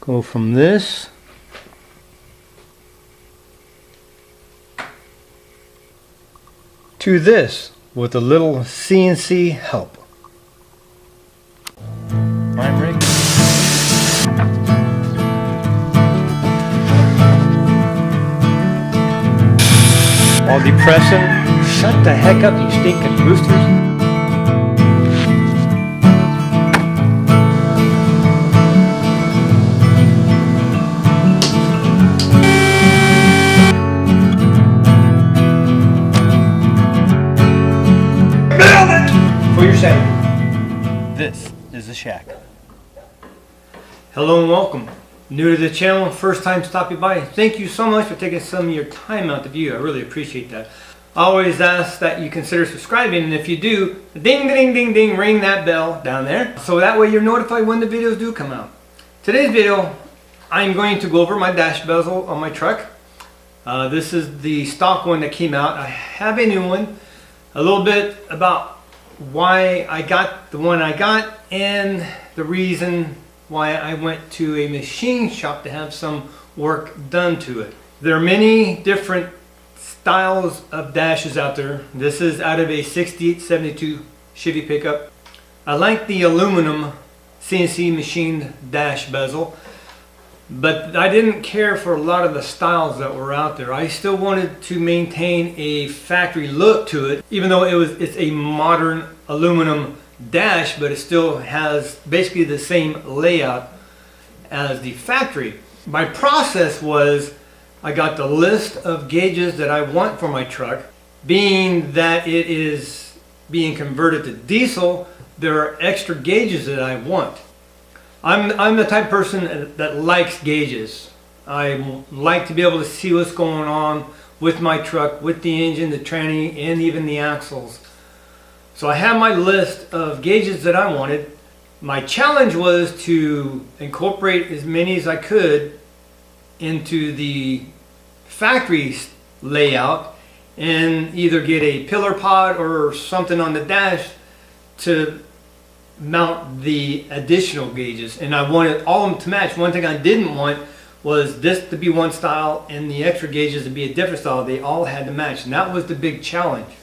Go from this to this with a little CNC help. Prime rig. While depressing, shut the heck up, you stinking roosters. For your sake. This is the shack. Hello and welcome. New to the channel, first time stopping by. Thank you so much for taking some of your time out to view. I really appreciate that. I always ask that you consider subscribing, and if you do, ding ding ding ding, ring that bell down there so that way you're notified when the videos do come out. Today's video, I'm going to go over my dash bezel on my truck. This is the stock one that came out. I have a new one. A little bit about why I got the one I got and the reason why I went to a machine shop to have some work done to it. There are many different styles of dashes out there. This is out of a 6872 Chevy pickup. I like the aluminum CNC machined dash bezel, but I didn't care for a lot of the styles that were out there. I still wanted to maintain a factory look to it, even though it's a modern aluminum dash, but it still has basically the same layout as the factory. My process was, I got the list of gauges that I want for my truck. Being that it is being converted to diesel, there are extra gauges that I want. I'm the type of person that likes gauges. I like to be able to see what's going on with my truck, with the engine, the tranny, and even the axles. So I have my list of gauges that I wanted. My challenge was to incorporate as many as I could into the factory layout and either get a pillar pod or something on the dash to mount the additional gauges, and I wanted all of them to match. One thing I didn't want was this to be one style and the extra gauges to be a different style. They all had to match, and that was the big challenge.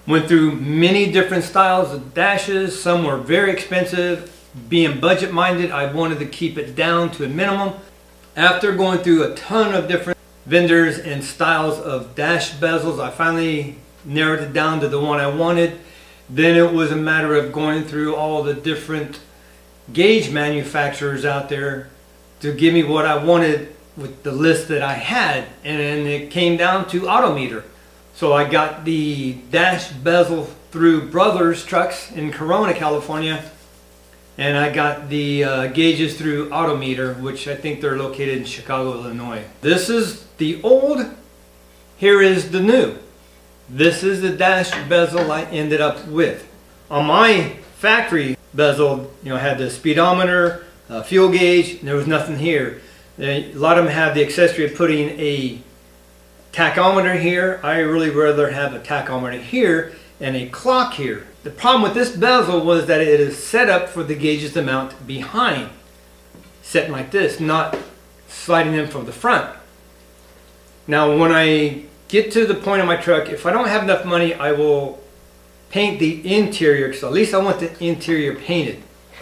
Went through many different styles of dashes. Some were very expensive. Being budget minded, I wanted to keep it down to a minimum. After going through a ton of different vendors and styles of dash bezels, I finally narrowed it down to the one I wanted. Then it was a matter of going through all the different gauge manufacturers out there to give me what I wanted with the list that I had, and it came down to AutoMeter. So I got the dash bezel through Brothers Trucks in Corona, California, and I got the gauges through AutoMeter, which I think they're located in Chicago, Illinois. This is the old, here is the new. This is the dash bezel I ended up with. On my factory bezel, I had the speedometer, fuel gauge, and there was nothing here. A lot of them have the accessory of putting a tachometer here. I really rather have a tachometer here and a clock here. The problem with this bezel was that it is set up for the gauges to mount behind, setting like this, not sliding them from the front. Now when I get to the point of my truck, if I don't have enough money, I will paint the interior, because at least I want the interior painted.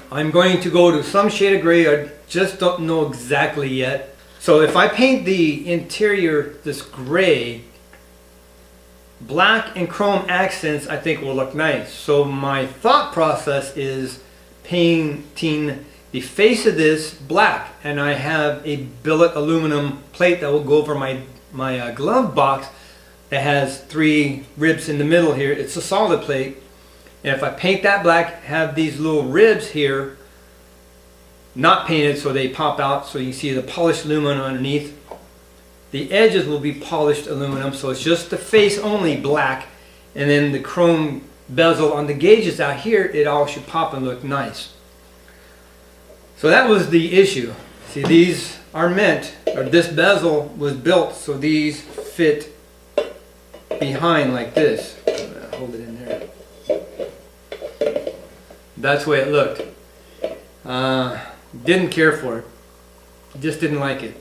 I'm going to go to some shade of gray. I just don't know exactly yet. So if I paint the interior this gray, black and chrome accents I think will look nice. So my thought process is painting the face of this black, and I have a billet aluminum plate that will go over my glove box that has 3 ribs in the middle here. It's a solid plate, and if I paint that black, have these little ribs here not painted so they pop out, so you see the polished aluminum underneath. The edges will be polished aluminum, so it's just the face only black, and then the chrome bezel on the gauges out here, it all should pop and look nice. So that was the issue. See, these are meant, or this bezel was built so these fit behind like this. Hold it in there. That's the way it looked. Didn't care for it. Just didn't like it.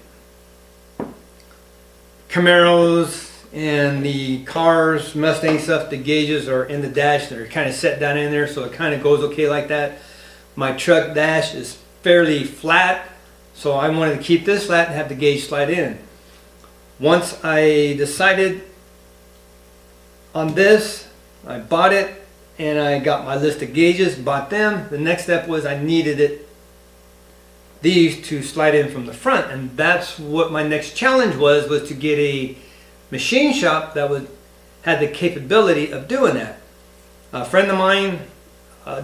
Camaros and the cars, Mustang stuff, the gauges are in the dash. They're kind of set down in there, so it kind of goes okay like that. My truck dash is fairly flat, so I wanted to keep this flat and have the gauge slide in. Once I decided on this, I bought it and I got my list of gauges, bought them. The next step was I needed these to slide in from the front, and that's what my next challenge was to get a machine shop that had the capability of doing that. A friend of mine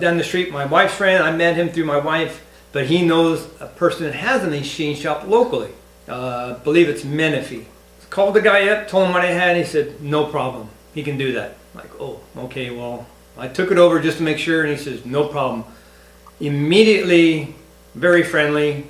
down the street, my wife's friend, I met him through my wife, but he knows a person that has a machine shop locally. I believe it's Menifee. Called the guy up, told him what I had, and he said no problem, he can do that. I'm like, oh, okay. Well, I took it over just to make sure, and he says no problem. Immediately, very friendly.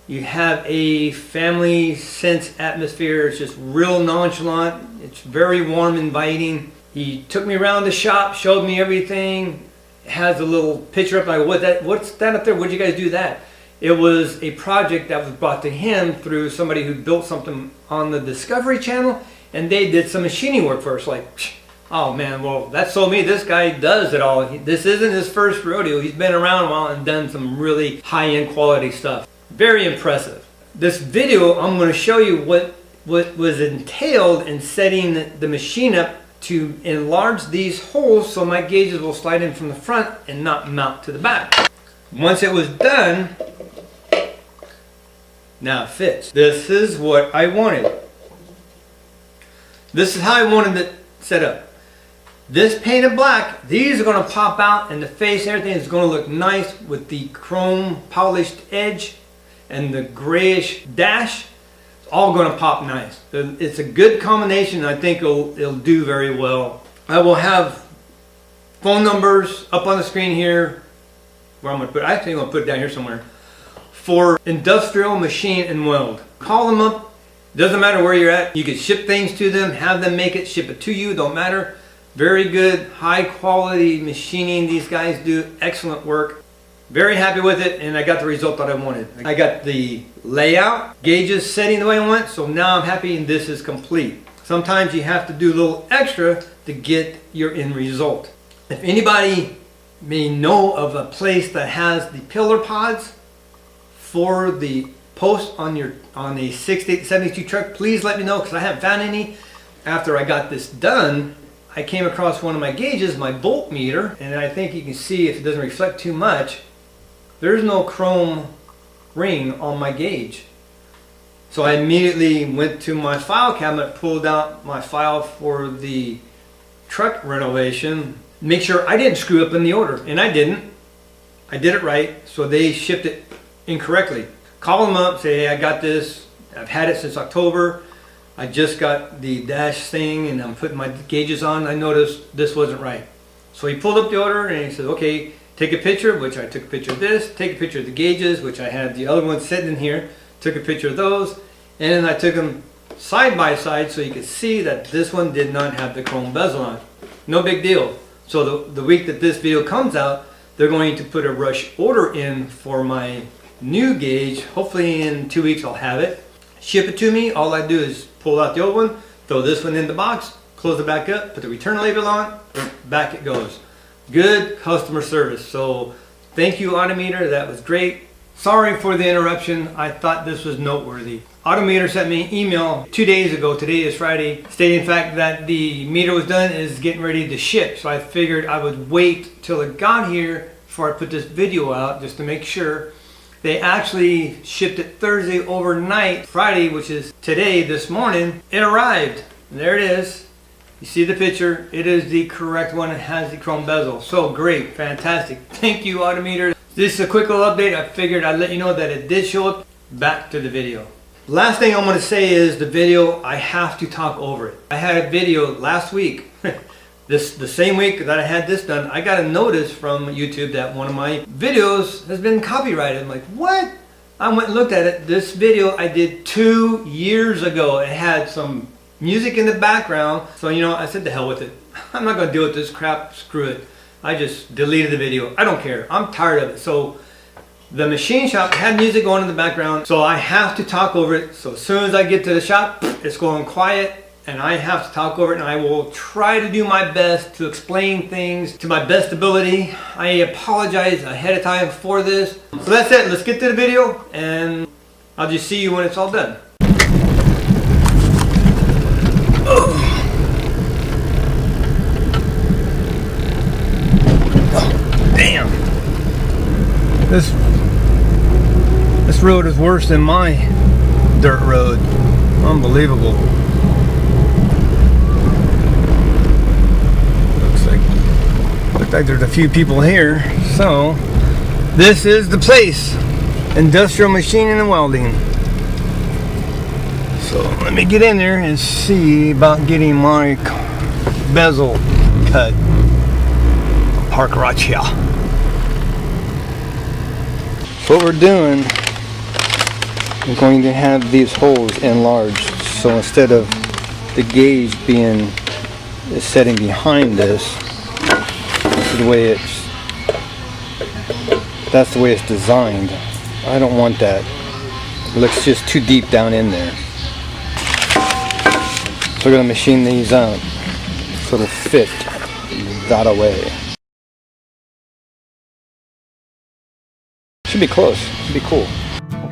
You have a family sense atmosphere. It's just real nonchalant. It's very warm, inviting. He took me around the shop, showed me everything. It has a little picture up. Like, what's that up there? What'd you guys do that? It was a project that was brought to him through somebody who built something on the Discovery Channel, and they did some machining work for us. Like, oh man, well, that sold me. This guy does it all. This isn't his first rodeo. He's been around a while and done some really high-end quality stuff. Very impressive. This video, I'm going to show you what was entailed in setting the machine up to enlarge these holes so my gauges will slide in from the front and not mount to the back. Once it was done, now it fits. This is what I wanted. This is how I wanted it set up. This painted black, these are going to pop out in the face. Everything is going to look nice with the chrome polished edge and the grayish dash. It's all going to pop nice. It's a good combination. I think it'll do very well. I will have phone numbers up on the screen here. Where I'm going to put, I think I'm going to put it down here somewhere. For industrial machine and weld. Call them up. Doesn't matter where you're at. You can ship things to them, have them make it, ship it to you. Don't matter. Very good, high quality machining. These guys do excellent work. Very happy with it, and I got the result that I wanted. I got the layout, gauges setting the way I want, so now I'm happy and this is complete. Sometimes you have to do a little extra to get your end result. If anybody may know of a place that has the pillar pods for the post on a 6872 truck, please let me know, because I haven't found any. After I got this done, I came across one of my gauges, my bolt meter, and I think you can see if it doesn't reflect too much, there's no chrome ring on my gauge. So I immediately went to my file cabinet, pulled out my file for the truck renovation, make sure I didn't screw up in the order, and I didn't. I did it right, so they shipped it incorrectly. Call them up, say, hey, I got this, I've had it since October. I just got the dash thing and I'm putting my gauges on. I noticed this wasn't right. So he pulled up the order and he said, okay, take a picture, which I took a picture of this, take a picture of the gauges, which I had the other ones sitting in here, took a picture of those, and then I took them side by side so you could see that this one did not have the chrome bezel on. No big deal. So the week that this video comes out, they're going to put a rush order in for my new gauge. Hopefully in 2 weeks I'll have it. Ship it to me. All I do is pull out the old one, throw this one in the box, close it back up, put the return label on, back it goes. Good customer service. So thank you, AutoMeter. That was great. Sorry for the interruption. I thought this was noteworthy. AutoMeter sent me an email 2 days ago, today is Friday, stating in fact that the meter was done and is getting ready to ship. So I figured I would wait till it got here before I put this video out just to make sure. They actually shipped it Thursday overnight. Friday, which is today, this morning, it arrived. There it is. You see the picture. It is the correct one. It has the chrome bezel. So great, fantastic. Thank you, AutoMeter. This is a quick little update. I figured I'd let you know that it did show up. Back to the video. Last thing I'm going to say is the video, I have to talk over it. I had a video last week. The same week that I had this done, I got a notice from YouTube that one of my videos has been copyrighted. I'm like, what? I went and looked at it. This video I did 2 years ago. It had some music in the background. So, you know, I said to hell with it. I'm not going to deal with this crap. Screw it. I just deleted the video. I don't care. I'm tired of it. So The machine shop had music going in the background, so I have to talk over it. So as soon as I get to the shop, it's going quiet and I have to talk over it, and I will try to do my best to explain things to my best ability. I apologize ahead of time for this. So that's it. Let's get to the video and I'll just see you when it's all done. Oh, damn. This road is worse than my dirt road. Unbelievable. Looks like there's a few people here. So this is the place. Industrial machining and welding. So let me get in there and see about getting my bezel cut. Park right here. What we're doing, we're going to have these holes enlarged. So instead of the gauge being setting behind this, this is the way that's the way it's designed. I don't want that. It looks just too deep down in there. So we're going to machine these out so it'll fit that away. Should be close. Should be cool.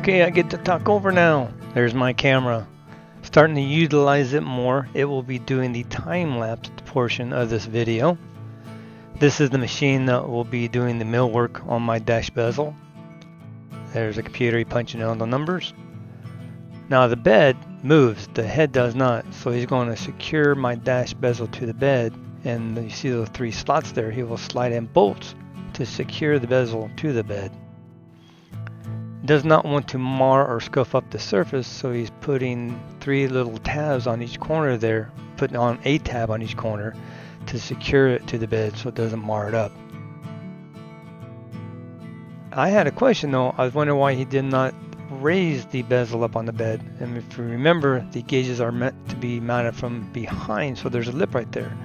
Okay, I get to talk over now. There's my camera. Starting to utilize it more. It will be doing the time-lapse portion of this video. This is the machine that will be doing the mill work on my dash bezel. There's a computer punching in the numbers. Now the bed moves, the head does not. So he's going to secure my dash bezel to the bed, and you see those 3 slots there. He will slide in bolts to secure the bezel to the bed. Does not want to mar or scuff up the surface, so he's putting 3 little tabs on each corner there, putting on a tab on each corner to secure it to the bed so it doesn't mar it up. I had a question though. I was wondering why he did not raise the bezel up on the bed. And if you remember, the gauges are meant to be mounted from behind, so there's a lip right there.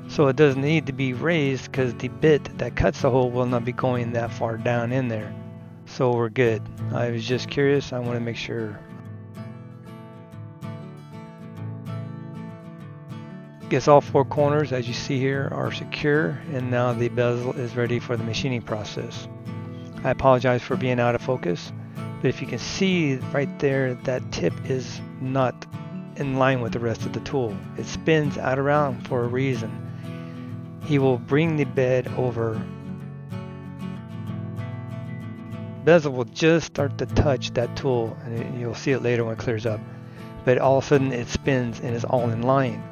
So it doesn't need to be raised because the bit that cuts the hole will not be going that far down in there. So we're good. I was just curious. I want to make sure. Guess all 4 corners, as you see here, are secure, and now the bezel is ready for the machining process. I apologize for being out of focus, but if you can see right there, that tip is not in line with the rest of the tool. It spins out around for a reason. He will bring the bed over. Bezel will just start to touch that tool, and you'll see it later when it clears up, but all of a sudden it spins and is all in line.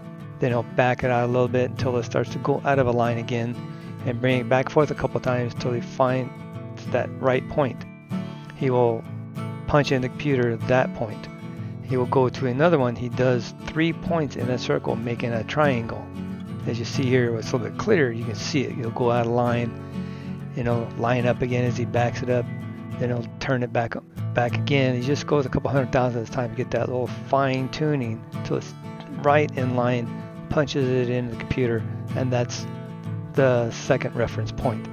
Then he'll back it out a little bit until it starts to go out of a line again, and bring it back and forth a couple times until he finds that right point. He will punch in the computer that point. He will go to another one. He does 3 points in a circle, making a triangle. As you see here, it's a little bit clearer, you can see it. He'll go out of line, and he'll line up again as he backs it up. Then he'll turn it back again. He just goes a couple 100,000 at a time to get that little fine tuning until it's right in line, punches it into the computer, and that's the second reference point.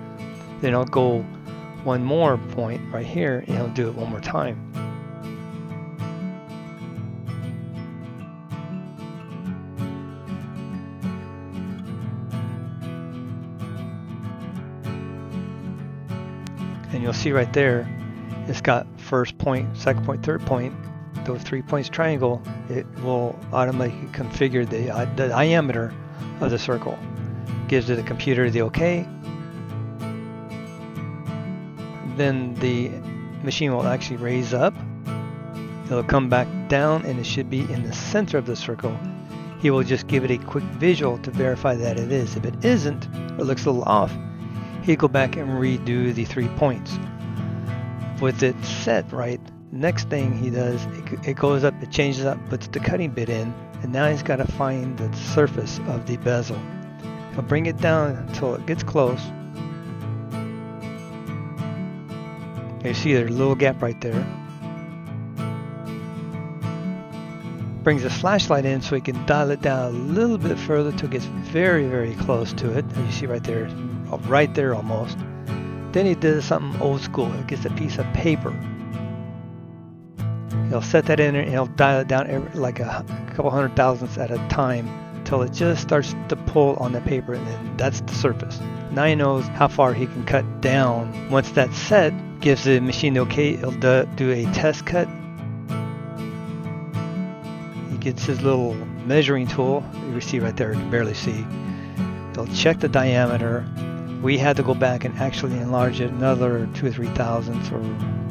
Then he'll go one more point right here, and he'll do it one more time. And you'll see right there, it's got first point, second point, third point. Those 3 points triangle, it will automatically configure the diameter of the circle. Gives the computer the OK. Then the machine will actually raise up. It'll come back down, and it should be in the center of the circle. He will just give it a quick visual to verify that it is. If it isn't, or looks a little off, he'll go back and redo the 3 points. With it set right, next thing he does, it goes up, it changes up, puts the cutting bit in, and now he's got to find the surface of the bezel. He'll bring it down until it gets close. You see there's a little gap right there. Brings a flashlight in so he can dial it down a little bit further till it gets very, very close to it. As you see right there almost. Then he did something old school. He gets a piece of paper. He'll set that in there and he'll dial it down like a couple hundred thousandths at a time until it just starts to pull on the paper, and then that's the surface. Now he knows how far he can cut down. Once that's set, gives the machine the okay. He'll do a test cut. He gets his little measuring tool. You see right there, you can barely see. He'll check the diameter. We had to go back and actually enlarge it another 2 or 3 thousandths, or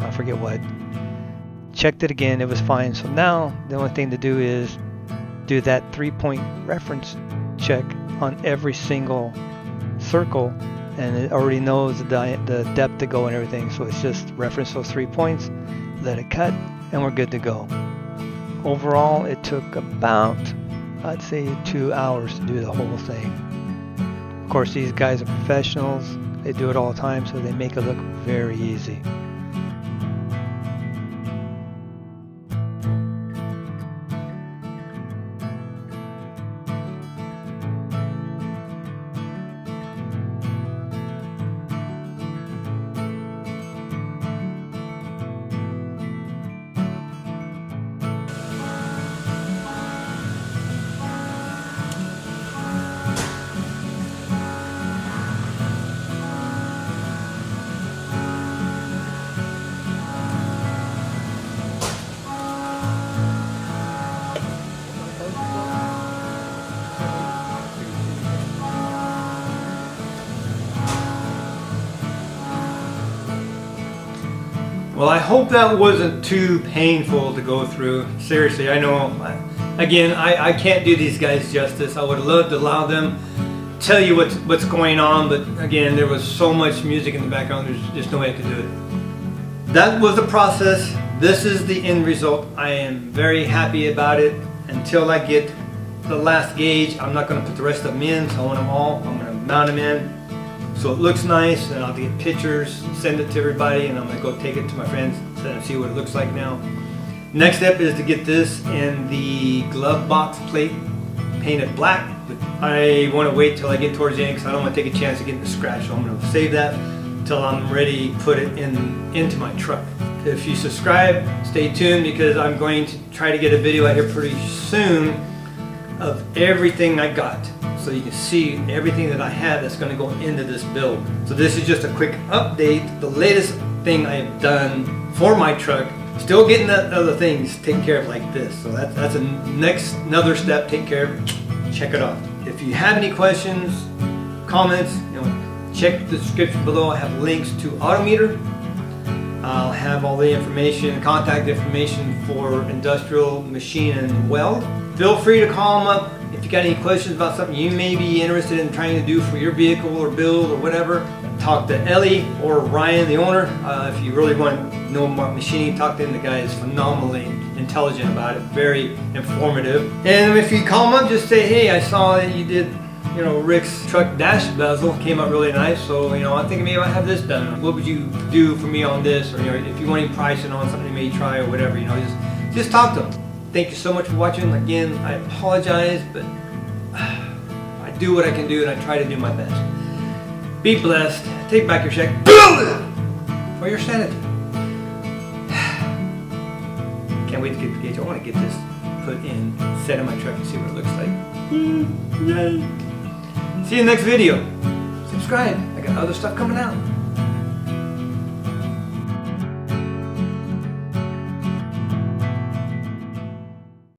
I forget what. Checked it again, it was fine. So now the only thing to do is do that 3-point reference check on every single circle, and it already knows the depth to go and everything. So it's just reference those 3 points, let it cut, and we're good to go. Overall, it took about, I'd say, 2 hours to do the whole thing. Of course, these guys are professionals. They do it all the time, so they make it look very easy. Well, I hope that wasn't too painful to go through. Seriously, I know, again, I can't do these guys justice. I would love to allow them tell you what's going on, but again, there was so much music in the background, there's just no way I could do it. That was the process. This is the end result. I am very happy about it. Until I get the last gauge, I'm not going to put the rest of them in, so I want them all. I'm going to mount them in so it looks nice, and I'll get pictures, send it to everybody, and I'm going to go take it to my friends and see what it looks like now. Next step is to get this in the glove box plate painted black, but I want to wait till I get towards the end because I don't want to take a chance of getting a scratch, so I'm going to save that until I'm ready to put it into my truck. If you subscribe, stay tuned, because I'm going to try to get a video out here pretty soon of everything I got, so you can see everything that I have that's going to go into this build. So this is just a quick update, the latest thing I have done for my truck. Still getting that other things taken care of like this. So that's another step, take care of it. Check it out. If you have any questions, comments, check the description below. I have links to AutoMeter. I'll have all the information, contact information for industrial, machine, and weld. Feel free to call them up if you got any questions about something you may be interested in trying to do for your vehicle or build or whatever. Talk to Elli or Ryan, the owner. If you really want to know about machining, talk to him. The guy is phenomenally intelligent about it, very informative. And if you call him up, just say, hey, I saw that you did, Rick's truck dash bezel, came out really nice, so I'm thinking maybe I have this done. What would you do for me on this? Or if you want any pricing on something you may try or whatever, just talk to them. Thank you so much for watching. Again, I apologize, but I do what I can do and I try to do my best. Be blessed. Take back your check. For your sanity. Can't wait to get the gauge. I want to get this put in, set in my truck and see what it looks like. Yay. See you in the next video. Subscribe. I got other stuff coming out.